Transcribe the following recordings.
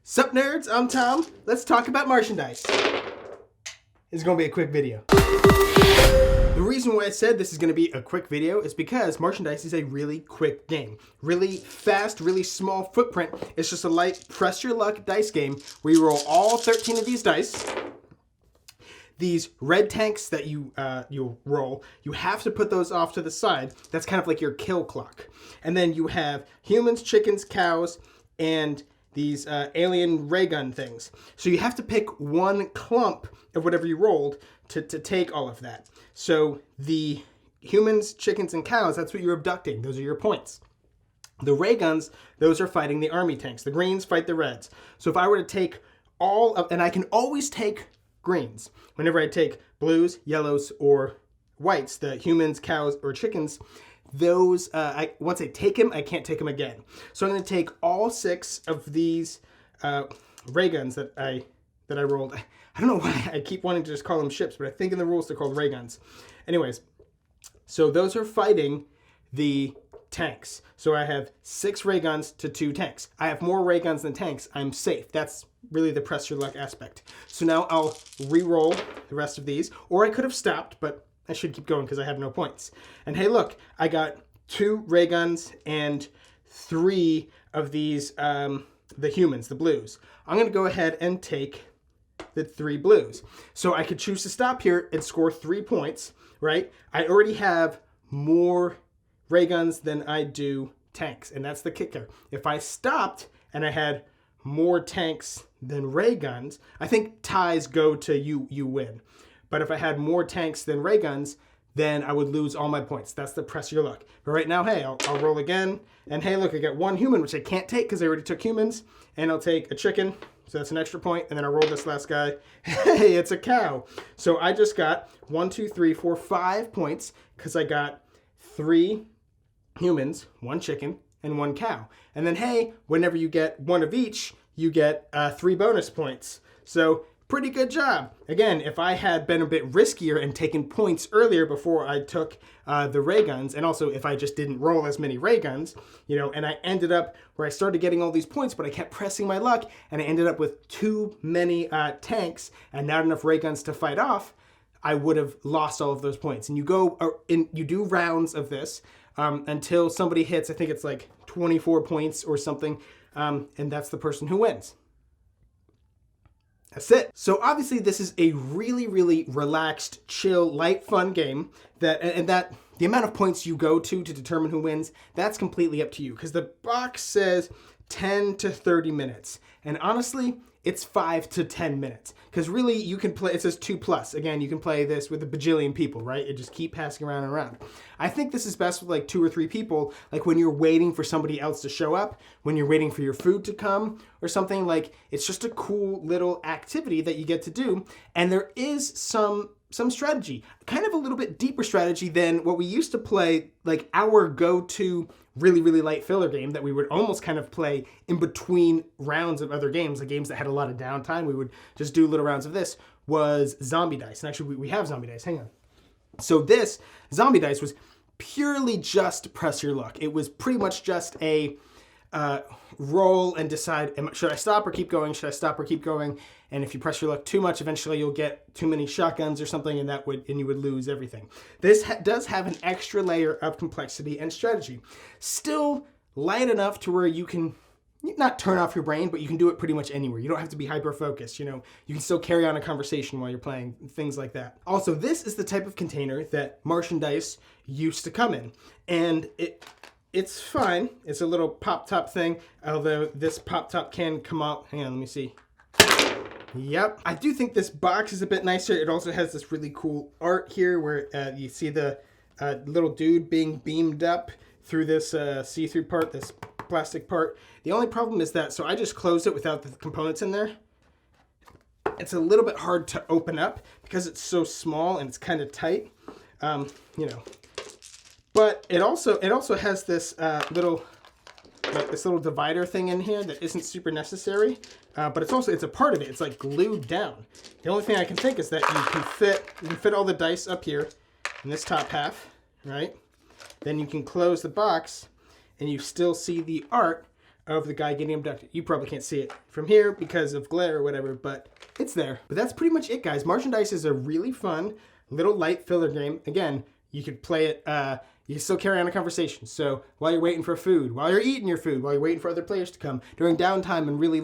Sup nerds, I'm Tom. Let's talk about Martian Dice. It's gonna be a quick video. The reason why I said this is gonna be a quick video is because Martian Dice is a really quick game. Really fast, really small footprint. It's just a light press your luck dice game where you roll all 13 of these dice. These red tanks that you roll, you have to put those off to the side. That's kind of like your kill clock. And then you have humans, chickens, cows, and these alien ray gun things. So you have to pick one clump of whatever you rolled to take all of that. So the humans, chickens, and cows, that's what you're abducting. Those are your points. The ray guns, those are fighting the army tanks. The greens fight the reds. So if I were to take all of, and I can always take greens. Whenever I take blues, yellows, or whites, the humans, cows, or chickens, those, once I take them, I can't take them again. So I'm going to take all 6 of these ray guns that I rolled. I don't know why I keep wanting to just call them ships, but I think in the rules they're called ray guns. Anyways, so those are fighting the tanks. So I have 6 ray guns to 2 tanks. I have more ray guns than tanks. I'm safe. That's really the press your luck aspect. So now I'll re-roll the rest of these, or I could have stopped, but I should keep going because I have no points. And hey, look, I got 2 ray guns and 3 of these, the humans, the blues. I'm going to go ahead and take the 3 blues. So I could choose to stop here and score 3 points, right? I already have more ray guns than I do tanks, and that's the kicker. If I stopped and I had more tanks than ray guns, I think ties go to you win. But if I had more tanks than ray guns, then I would lose all my points. That's the press your luck. But right now, hey, I'll roll again. And hey, look, I got 1 human, which I can't take because I already took humans. And I'll take a chicken, so that's an extra point. And then I'll roll this last guy. Hey, it's a cow. So I just got 1, 2, 3, 4, 5 points because I got 3 humans, 1 chicken, and 1 cow. And then, hey, whenever you get 1 of each, you get 3 bonus points. So pretty good job. Again, if I had been a bit riskier and taken points earlier before I took the ray guns, and also if I just didn't roll as many ray guns, you know, and I ended up where I started getting all these points, but I kept pressing my luck, and I ended up with too many tanks and not enough ray guns to fight off, I would have lost all of those points. And you do rounds of this until somebody hits, I think it's like 24 points or something, and that's the person who wins. That's it. So obviously this is a really, really relaxed, chill, light, fun game that the amount of points you go to determine who wins, that's completely up to you because the box says 10 to 30 minutes. And honestly, it's 5 to 10 minutes because really you can play, it says 2+. Again, you can play this with a bajillion people, right? It just keep passing around and around. I think this is best with like 2 or 3 people, like when you're waiting for somebody else to show up, when you're waiting for your food to come or something. Like it's just a cool little activity that you get to do. And there is some strategy, kind of a little bit deeper strategy than what we used to play, like our go-to really, really light filler game that we would almost kind of play in between rounds of other games, like games that had a lot of downtime. We would just do little rounds of this, was Zombie Dice. And actually, we have Zombie Dice. Hang on. So this Zombie Dice was purely just press your luck. It was pretty much just a roll and decide, should I stop or keep going? Should I stop or keep going? And if you press your luck too much, eventually you'll get too many shotguns or something, and you would lose everything. This does have an extra layer of complexity and strategy. Still light enough to where you can not turn off your brain, but you can do it pretty much anywhere. You don't have to be hyper-focused, you know. You can still carry on a conversation while you're playing, things like that. Also, this is the type of container that Martian Dice used to come in. And it's fine. It's a little pop-top thing, although this pop-top can come out. Hang on, let me see. Yep. I do think this box is a bit nicer. It also has this really cool art here where you see the little dude being beamed up through this see-through part, this plastic part. The only problem is that, so I just closed it without the components in there. It's a little bit hard to open up because it's so small and it's kind of tight, you know. But it also has this little divider thing in here that isn't super necessary, but it's a part of it. It's like glued down. The only thing I can think is that you can fit all the dice up here in this top half, right? Then you can close the box, and you still see the art of the guy getting abducted. You probably can't see it from here because of glare or whatever, but it's there. But that's pretty much it, guys. Martian Dice is a really fun, little light filler game. Again, you could play it, you can still carry on a conversation. So while you're waiting for food, while you're eating your food, while you're waiting for other players to come, during downtime and really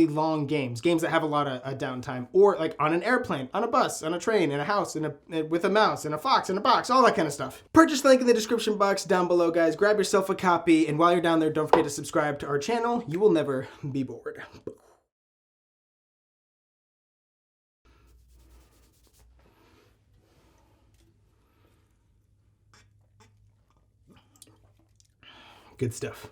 long games that have a lot of downtime, or like on an airplane, on a bus, on a train, in a house, with a mouse, and a fox, in a box, all that kind of stuff. Purchase link in the description box down below, guys. Grab yourself a copy, and while you're down there, don't forget to subscribe to our channel. You will never be bored. Good stuff.